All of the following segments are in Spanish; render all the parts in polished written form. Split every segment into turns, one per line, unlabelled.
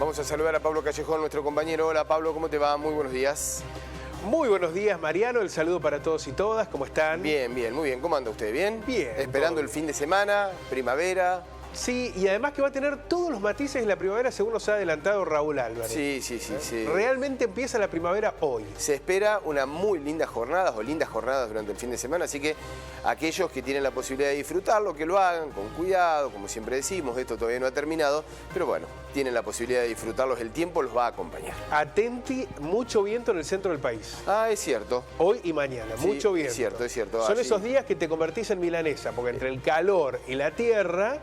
Vamos a saludar a Pablo Callejón, nuestro compañero. Hola Pablo, ¿cómo te va? Muy buenos días.
Muy buenos días, Mariano. El saludo para todos y todas. ¿Cómo están?
Bien, bien, muy bien. ¿Cómo anda usted? ¿Bien?
Bien.
Esperando el fin de semana, primavera.
Sí, y además que va a tener todos los matices de la primavera según nos ha adelantado Raúl Álvarez.
Sí.
Realmente empieza la primavera hoy.
Se espera una muy lindas jornadas o lindas jornadas durante el fin de semana, así que aquellos que tienen la posibilidad de disfrutarlo, que lo hagan con cuidado, como siempre decimos, esto todavía no ha terminado, pero bueno, tienen la posibilidad de disfrutarlos, el tiempo los va a acompañar.
Atenti, mucho viento en el centro del país.
Ah, es cierto.
Hoy y mañana,
Sí,
mucho viento.
Es cierto.
Son
Allí.
esos días que te convertís en milanesa, porque entre el calor y la tierra,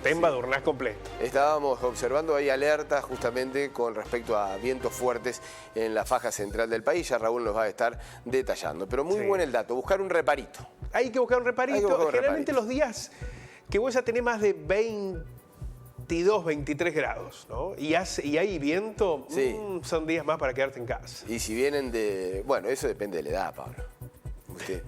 te embadurnás completo.
Estábamos observando ahí alertas justamente con respecto a vientos fuertes en la faja central del país. Ya Raúl nos va a estar detallando. Pero muy buen el dato, buscar un reparito.
Hay que buscar un reparito. Generalmente
reparito.
Los días que vos ya tenés más de 22, 23 grados, ¿no? Y hay viento, son días más para quedarte en casa.
Y si vienen de... Bueno, eso depende de la edad, Pablo. Usted...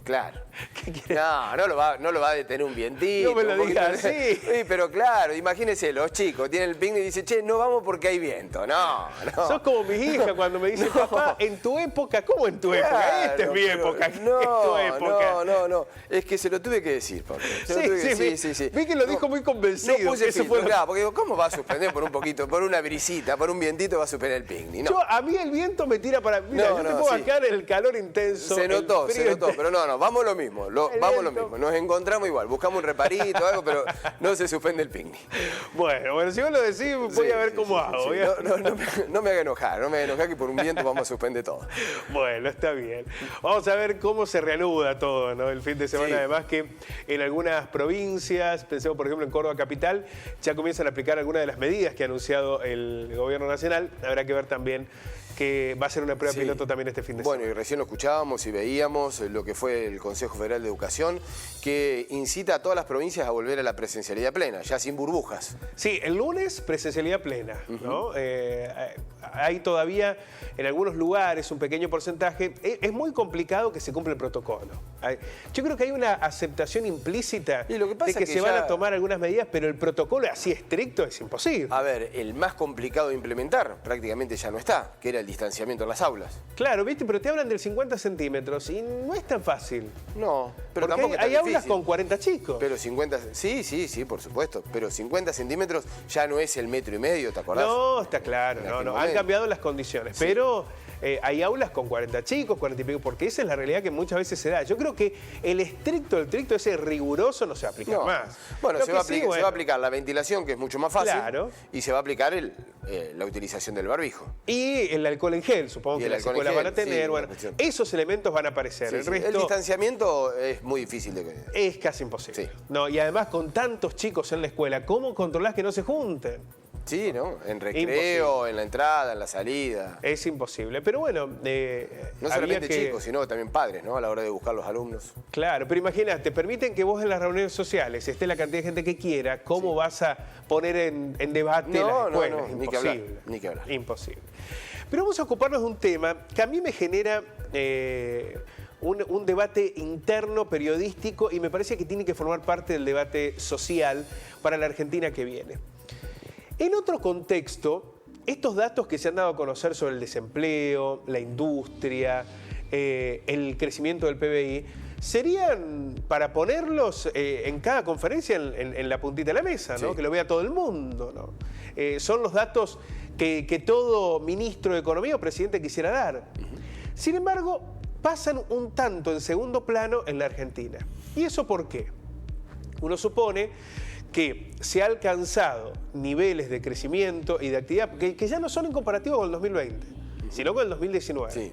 Claro.
¿Qué quiere?
No lo va a detener un vientito.
No me lo digas así.
Sí, pero claro, imagínense, los chicos tienen el picnic y dicen, che, no vamos porque hay viento. No.
Sos como mi hija cuando me dice, papá, en tu época, ¿cómo en tu época? Esta es mi época.
No. Es que se lo tuve que decir, Pablo. Sí.
Vi que lo dijo muy convencido.
No puse filtro, claro, porque digo, ¿cómo va a suspender por un poquito, por una brisita, por un vientito va a suspender el picnic? No.
A mí el viento me tira para... Mira, yo te puedo acá el calor intenso.
Se notó, pero no, vamos lo mismo. Vamos lo mismo, nos encontramos igual, buscamos un reparito, algo, pero no se suspende el picnic.
Bueno, si vos lo decís, voy a ver cómo hago.
No me haga enojar, que por un viento vamos a suspender todo.
Bueno, está bien. Vamos a ver cómo se reanuda todo, ¿no? El fin de semana, además que en algunas provincias, pensemos por ejemplo en Córdoba capital, ya comienzan a aplicar algunas de las medidas que ha anunciado el gobierno nacional. Habrá que ver también que va a ser una prueba piloto también este fin de semana.
Bueno, y recién lo escuchábamos y veíamos lo que fue el Consejo Federal de Educación, que incita a todas las provincias a volver a la presencialidad plena, ya sin burbujas.
Sí, el lunes presencialidad plena, ¿no? Hay todavía en algunos lugares un pequeño porcentaje. Es muy complicado que se cumpla el protocolo. Yo creo que hay una aceptación implícita de que se van a tomar algunas medidas, pero el protocolo así estricto es imposible.
A ver, el más complicado de implementar prácticamente ya no está, que era el distanciamiento en las aulas.
Claro, ¿viste? Pero te hablan del 50 centímetros y no es tan fácil.
No, pero
porque
tampoco
hay
es tan
aulas
difícil.
con 40 chicos.
Pero 50... Sí, por supuesto. Pero 50 centímetros ya no es el 1,5 metros, ¿te acordás?
No, está claro. No. Han cambiado las condiciones. Sí. Pero hay aulas con 40 chicos, 40 y pico, porque esa es la realidad que muchas veces se da. Yo creo que el estricto, ese riguroso no se va a aplicar más.
Bueno, se va a aplicar la ventilación, que es mucho más fácil.
Claro.
Y se va a aplicar la utilización del barbijo.
Y el alcohol en gel, supongo que las escuelas van a tener. Bueno, esos elementos van a aparecer. El
distanciamiento es muy difícil de...
Es casi imposible. No, y además con tantos chicos en la escuela, ¿cómo controlás que no se junten?
Sí, ¿no? En recreo, en la entrada, en la salida.
Es imposible. Pero bueno...
no solamente chicos, sino también padres, ¿no? A la hora de buscar los alumnos.
Claro, pero imagínate, permiten que vos en las reuniones sociales esté la cantidad de gente que quiera, ¿cómo vas a poner en debate las escuelas?
No, ni que hablar.
Imposible. Pero vamos a ocuparnos de un tema que a mí me genera... un debate interno, periodístico, y me parece que tiene que formar parte del debate social para la Argentina que viene. En otro contexto, estos datos que se han dado a conocer sobre el desempleo, la industria, el crecimiento del PBI, serían para ponerlos en cada conferencia en la puntita de la mesa, ¿no? Que lo vea todo el mundo, ¿no? Son los datos que todo ministro de Economía o presidente quisiera dar. Sin embargo, pasan un tanto en segundo plano en la Argentina. ¿Y eso por qué? Uno supone que se ha alcanzado niveles de crecimiento y de actividad que ya no son en comparativo con el 2020, sino con el 2019. Sí.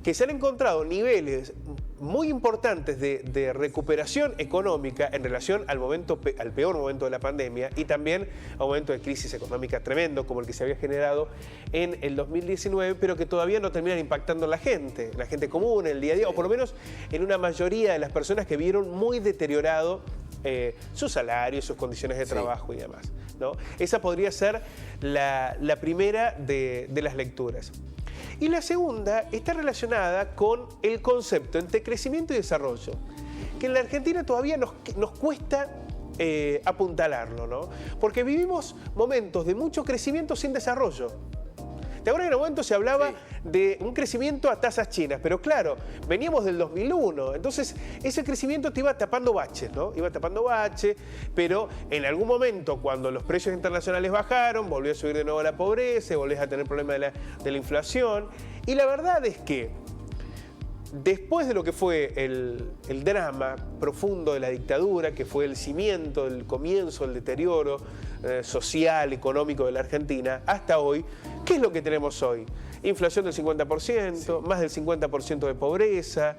Que se han encontrado niveles muy importantes de recuperación económica en relación al peor momento de la pandemia y también a un momento de crisis económica tremendo como el que se había generado en el 2019, pero que todavía no terminan impactando en la gente común, en el día a día, o por lo menos en una mayoría de las personas que vieron muy deteriorado su salario, sus condiciones de trabajo y demás, ¿no? Esa podría ser la primera de las lecturas. Y la segunda está relacionada con el concepto entre crecimiento y desarrollo, que en la Argentina todavía nos cuesta apuntalarlo, ¿no? Porque vivimos momentos de mucho crecimiento sin desarrollo. ¿Te acuerdas que en un momento se hablaba de un crecimiento a tasas chinas? Pero claro, veníamos del 2001, entonces ese crecimiento te iba tapando baches, ¿no? Iba tapando baches, pero en algún momento cuando los precios internacionales bajaron, volvió a subir de nuevo la pobreza, volvés a tener problemas de la inflación. Y la verdad es que después de lo que fue el drama profundo de la dictadura, que fue el cimiento, el comienzo del deterioro social, económico de la Argentina, hasta hoy, ¿qué es lo que tenemos hoy? Inflación del 50%, más del 50% de pobreza,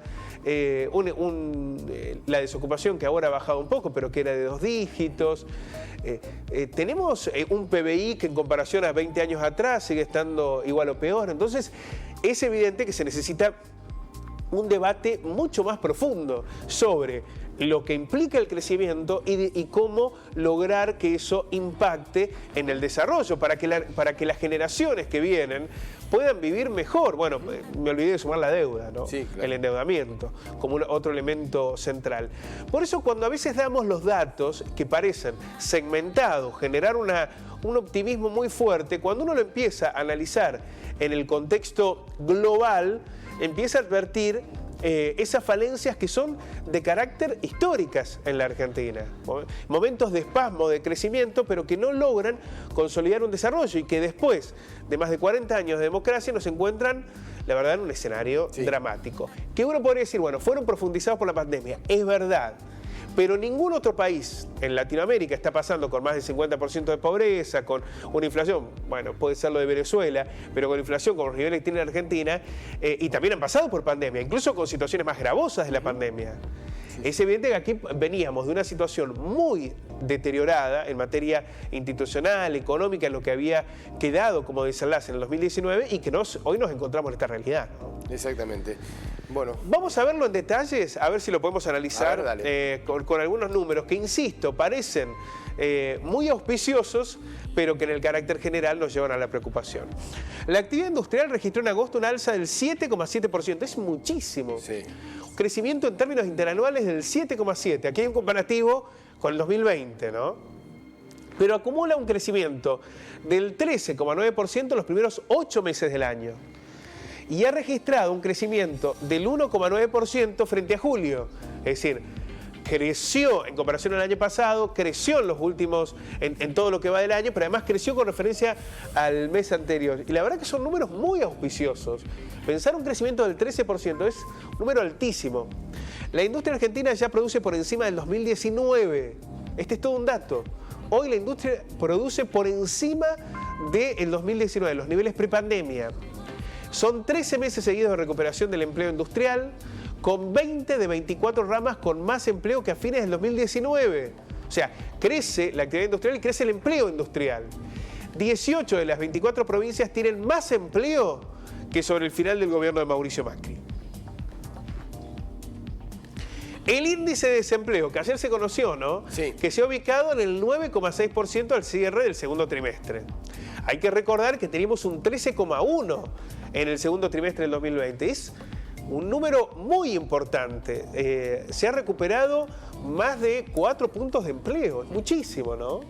la desocupación que ahora ha bajado un poco, pero que era de 2 dígitos. Tenemos un PBI que en comparación a 20 años atrás sigue estando igual o peor. Entonces, es evidente que se necesita un debate mucho más profundo sobre lo que implica el crecimiento y cómo lograr que eso impacte en el desarrollo para que las generaciones que vienen puedan vivir mejor. Bueno, me olvidé de sumar la deuda, ¿no?
Sí, claro.
El endeudamiento como otro elemento central. Por eso cuando a veces damos los datos que parecen segmentados, generar un optimismo muy fuerte, cuando uno lo empieza a analizar en el contexto global, empieza a advertir esas falencias que son de carácter históricas en la Argentina. Momentos de espasmo, de crecimiento, pero que no logran consolidar un desarrollo y que después de más de 40 años de democracia nos encuentran, la verdad, en un escenario dramático. Que uno podría decir, bueno, fueron profundizados por la pandemia. Es verdad. Pero ningún otro país en Latinoamérica está pasando con más del 50% de pobreza, con una inflación, bueno, puede ser lo de Venezuela, pero con inflación como los niveles que tiene Argentina, y también han pasado por pandemia, incluso con situaciones más gravosas de la pandemia. Es evidente que aquí veníamos de una situación muy deteriorada en materia institucional, económica, en lo que había quedado como desenlace en el 2019 y que hoy nos encontramos en esta realidad, ¿no?
Exactamente. Bueno,
vamos a verlo en detalles, a ver si lo podemos analizar con algunos números que, insisto, parecen muy auspiciosos, pero que en el carácter general nos llevan a la preocupación. La actividad industrial registró en agosto una alza del 7,7%, es muchísimo.
Sí.
Crecimiento en términos interanuales del 7,7%. Aquí hay un comparativo con el 2020, ¿no? Pero acumula un crecimiento del 13,9% en los primeros 8 meses del año. Y ha registrado un crecimiento del 1,9% frente a julio. Es decir, creció en comparación al año pasado, creció en los últimos, en todo lo que va del año, pero además creció con referencia al mes anterior. Y la verdad que son números muy auspiciosos. Pensar un crecimiento del 13% es un número altísimo. La industria argentina ya produce por encima del 2019. Este es todo un dato. Hoy la industria produce por encima del 2019, los niveles prepandemia. Son 13 meses seguidos de recuperación del empleo industrial, con 20 de 24 ramas con más empleo que a fines del 2019. O sea, crece la actividad industrial y crece el empleo industrial. 18 de las 24 provincias tienen más empleo que sobre el final del gobierno de Mauricio Macri. El índice de desempleo, que ayer se conoció, ¿no?
Sí.
Que se ha ubicado en el 9,6% al cierre del segundo trimestre. Hay que recordar que teníamos un 13,1% en el segundo trimestre del 2020. Es un número muy importante. Se ha recuperado más de 4 puntos de empleo. Es muchísimo, ¿no?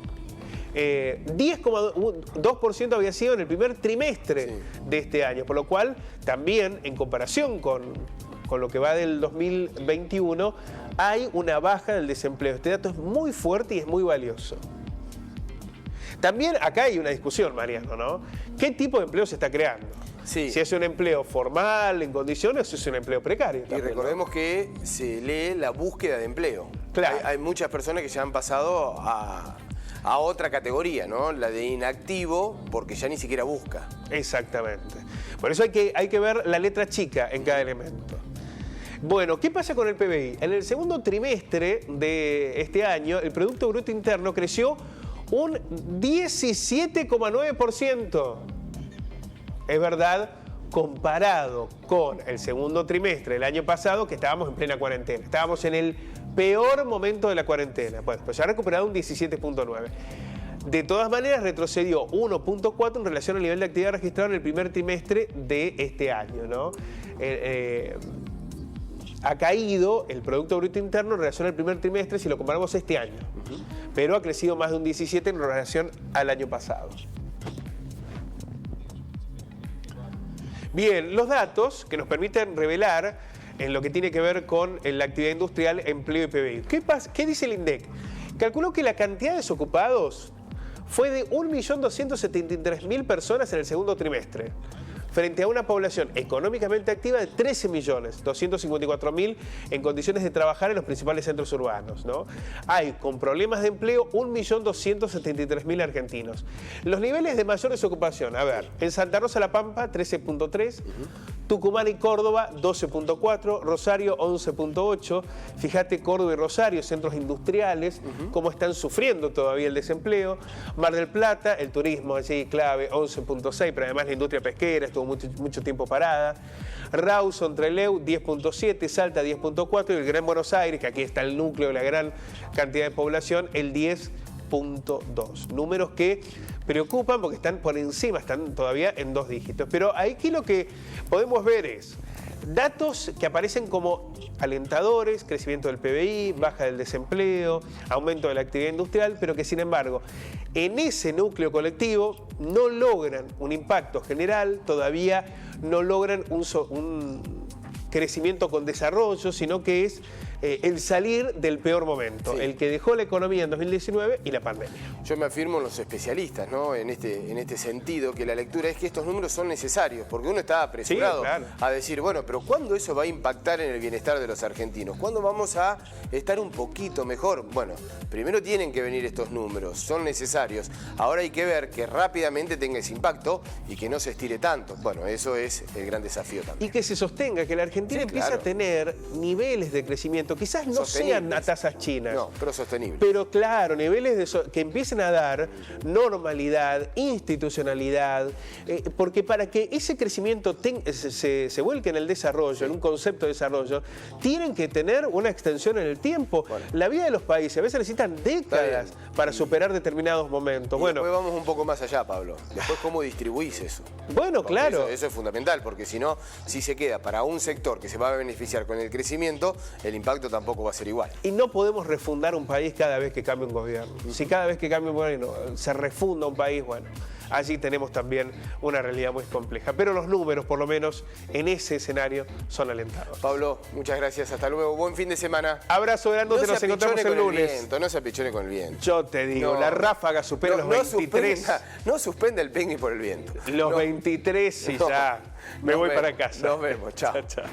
10,2% había sido en el primer trimestre de este año, por lo cual también en comparación con lo que va del 2021 hay una baja del desempleo. Este dato es muy fuerte y es muy valioso. También acá hay una discusión, Mariano, ¿no? ¿Qué tipo de empleo se está creando?
Sí.
Si es un empleo formal, en condiciones, o si es un empleo precario.
Y recordemos que se lee la búsqueda de empleo.
Claro.
Hay muchas personas que ya han pasado a otra categoría, ¿no? La de inactivo, porque ya ni siquiera busca.
Exactamente. Por eso hay que ver la letra chica en cada elemento. Bueno, ¿qué pasa con el PBI? En el segundo trimestre de este año, el Producto Bruto Interno creció un 17,9%. Es verdad, comparado con el segundo trimestre del año pasado, que estábamos en plena cuarentena. Estábamos en el peor momento de la cuarentena. Bueno, pues ya ha recuperado un 17,9%. De todas maneras, retrocedió 1,4% en relación al nivel de actividad registrado en el primer trimestre de este año, ¿no? ha caído el Producto Bruto Interno en relación al primer trimestre si lo comparamos este año, pero ha crecido más de un 17% en relación al año pasado. Bien, los datos que nos permiten revelar en lo que tiene que ver con la actividad industrial, empleo y PBI. ¿Qué dice el INDEC? Calculó que la cantidad de desocupados fue de 1.273.000 personas en el segundo trimestre, frente a una población económicamente activa de 13.254.000 en condiciones de trabajar en los principales centros urbanos, ¿no? Hay con problemas de empleo 1.273.000 argentinos. Los niveles de mayor desocupación, a ver, en Santa Rosa La Pampa 13.3, Tucumán y Córdoba 12.4, Rosario 11.8. Fíjate, Córdoba y Rosario, centros industriales, cómo están sufriendo todavía el desempleo. Mar del Plata, el turismo allí clave, 11.6, pero además la industria pesquera estuvo mucho tiempo parada. Rawson, Trelew, 10.7, Salta 10.4 y el Gran Buenos Aires, que aquí está el núcleo de la gran cantidad de población, el 10.2. Números que preocupan porque están por encima, están todavía en 2 dígitos. Pero aquí lo que podemos ver es datos que aparecen como alentadores, crecimiento del PBI, baja del desempleo, aumento de la actividad industrial, pero que sin embargo en ese núcleo colectivo no logran un impacto general, todavía no logran un crecimiento con desarrollo, sino que es el salir del peor momento, el que dejó la economía en 2019 y la pandemia.
Yo me afirmo en los especialistas, ¿no? en este sentido, que la lectura es que estos números son necesarios, porque uno está apresurado a decir, bueno, pero ¿cuándo eso va a impactar en el bienestar de los argentinos? ¿Cuándo vamos a estar un poquito mejor? Bueno, primero tienen que venir estos números, son necesarios. Ahora hay que ver que rápidamente tenga ese impacto y que no se estire tanto. Bueno, eso es el gran desafío también.
Y que se sostenga, que la Argentina empiece a tener niveles de crecimiento, quizás no sean a tasas chinas.
No, pero sostenibles.
Pero claro, niveles que empiecen a dar normalidad, institucionalidad, porque para que ese crecimiento se vuelque en el desarrollo, en un concepto de desarrollo, tienen que tener una extensión en el tiempo. Bueno. La vida de los países a veces necesitan décadas para superar determinados momentos.
Y después vamos un poco más allá, Pablo. Después, ¿cómo distribuís eso?
Bueno, porque claro.
Eso es fundamental, porque si no, si se queda para un sector que se va a beneficiar con el crecimiento, el impacto tampoco va a ser igual.
Y no podemos refundar un país cada vez que cambia un gobierno. Si cada vez que cambia un gobierno se refunda un país, bueno, allí tenemos también una realidad muy compleja. Pero los números, por lo menos, en ese escenario, son alentadores.
Pablo, muchas gracias. Hasta luego. Buen fin de semana.
Abrazo grande, nos encontramos el lunes.
No se apichone con el viento.
Yo te digo, la ráfaga supera los 23.
No suspenda el picnic por el viento.
Los 23 y ya me voy para casa.
Nos vemos. Chao.
Chao.